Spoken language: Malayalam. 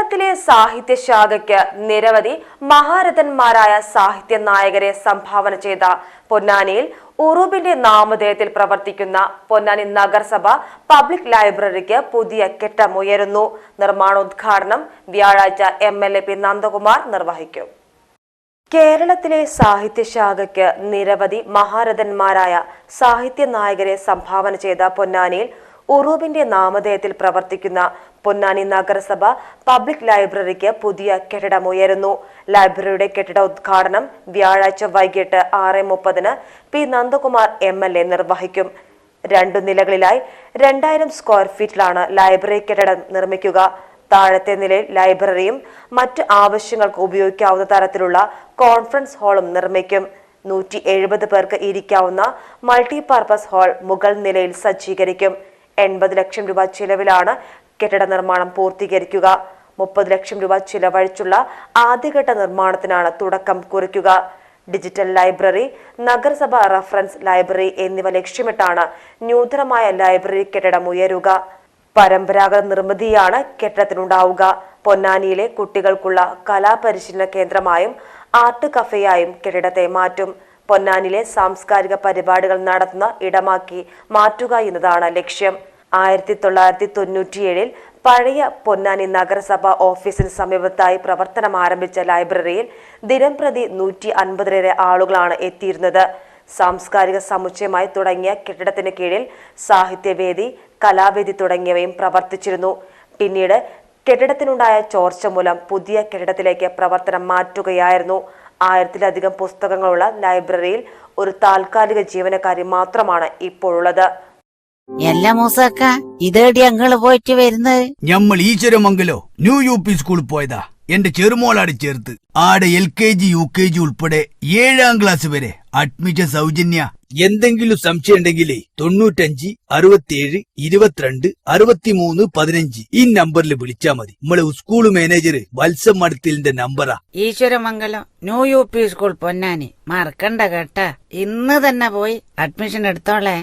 കേരളത്തിലെ സാഹിത്യശാഖയ്ക്ക് നിരവധി മഹാരഥന്മാരായ സാഹിത്യ നായകരെ സംഭാവന ചെയ്ത പൊന്നാനിയിൽ ഉറൂബിന്റെ നാമധേയത്തിൽ പ്രവർത്തിക്കുന്ന പൊന്നാനി നഗരസഭ പബ്ലിക് ലൈബ്രറിക്ക് പുതിയ കെട്ടിടമുയരുന്നു. നിർമ്മാണോദ്ഘാടനം വ്യാഴാഴ്ച MLA P. നന്ദകുമാർ നിർവഹിക്കും. കേരളത്തിലെ സാഹിത്യശാഖയ്ക്ക് നിരവധി മഹാരഥന്മാരായ സാഹിത്യ നായകരെ സംഭാവന ചെയ്ത പൊന്നാനിയിൽ ഉറൂബിന്റെ നാമധേയത്തിൽ പ്രവർത്തിക്കുന്ന പൊന്നാനി നഗരസഭ പബ്ലിക് ലൈബ്രറിക്ക് പുതിയ കെട്ടിടമുയരുന്നു. ലൈബ്രറിയുടെ കെട്ടിട ഉദ്ഘാടനം വ്യാഴാഴ്ച വൈകിട്ട് 6:30 P. നന്ദകുമാർ MLA നിർവഹിക്കും. 2 നിലകളിലായി 2000 സ്ക്വയർ ഫീറ്റിലാണ് ലൈബ്രറി കെട്ടിടം നിർമ്മിക്കുക. താഴത്തെ നിലയിൽ ലൈബ്രറിയും മറ്റ് ആവശ്യങ്ങൾക്ക് ഉപയോഗിക്കാവുന്ന തരത്തിലുള്ള കോൺഫറൻസ് ഹാളും നിർമ്മിക്കും. 170 പേർക്ക് ഇരിക്കാവുന്ന മൾട്ടിപർപ്പസ് ഹാൾ മുകൾ നിലയിൽ സജ്ജീകരിക്കും. 80 ലക്ഷം രൂപ ചിലവിലാണ് കെട്ടിട നിർമ്മാണം പൂർത്തീകരിക്കുക. 30 ലക്ഷം രൂപ ചിലവഴിച്ചുള്ള ആദ്യഘട്ട നിർമ്മാണത്തിനാണ് തുടക്കം കുറിക്കുക. ഡിജിറ്റൽ ലൈബ്രറി, നഗരസഭ റഫറൻസ് ലൈബ്രറി എന്നിവ ലക്ഷ്യമിട്ടാണ് നൂതനമായ ലൈബ്രറി കെട്ടിടം ഉയരുക. പരമ്പരാഗത നിർമ്മിതിയാണ് കെട്ടിടത്തിനുണ്ടാവുക. പൊന്നാനിയിലെ കുട്ടികൾക്കുള്ള കലാപരിശീലന കേന്ദ്രമായും ആർട്ട് കഫേയായും കെട്ടിടത്തെ മാറ്റും. പൊന്നാനിയിലെ സാംസ്കാരിക പരിപാടികൾ നടത്തുന്ന ഇടമാക്കി മാറ്റുക എന്നതാണ് ലക്ഷ്യം. 1997 പഴയ പൊന്നാനി നഗരസഭ ഓഫീസിന് സമീപത്തായി പ്രവർത്തനം ആരംഭിച്ച ലൈബ്രറിയിൽ ദിനംപ്രതി 150 ആളുകളാണ് എത്തിയിരുന്നത്. സാംസ്കാരിക സമുച്ചയമായി തുടങ്ങിയ കെട്ടിടത്തിന് കീഴിൽ സാഹിത്യവേദി, കലാവേദി തുടങ്ങിയവയും പ്രവർത്തിച്ചിരുന്നു. പിന്നീട് കെട്ടിടത്തിനുണ്ടായ ചോർച്ച മൂലം പുതിയ കെട്ടിടത്തിലേക്ക് പ്രവർത്തനം മാറ്റുകയായിരുന്നു. 1000-ലധികം പുസ്തകങ്ങളുള്ള ലൈബ്രറിയിൽ ഒരു താൽക്കാലിക ജീവനക്കാരി മാത്രമാണ് ഇപ്പോഴുള്ളത്. എല്ലാ മൂസക്ക ഇതേടി ഞങ്ങള് പോയിട്ട് വരുന്നത് ഞമ്മൾ ഈശ്വരമംഗലോ ന്യൂ UP സ്കൂളിൽ പോയതാ. എന്റെ ചെറുമോളാട് ചേർത്ത് ആടെ LKG UKG ഉൾപ്പെടെ 7ാം ക്ലാസ് വരെ അഡ്മിഷൻ സൗജന്യ. എന്തെങ്കിലും സംശയം ഉണ്ടെങ്കിലേ 95 67 22 63 15 ഈ നമ്പറിൽ വിളിച്ചാ മതി. നമ്മളെ സ്കൂൾ മാനേജർ വത്സം മടത്തിലിന്റെ നമ്പറാ. Eswaramangalam new UP school Ponnani മറക്കണ്ട കേട്ടാ. ഇന്ന് തന്നെ പോയി അഡ്മിഷൻ എടുത്തോളേ.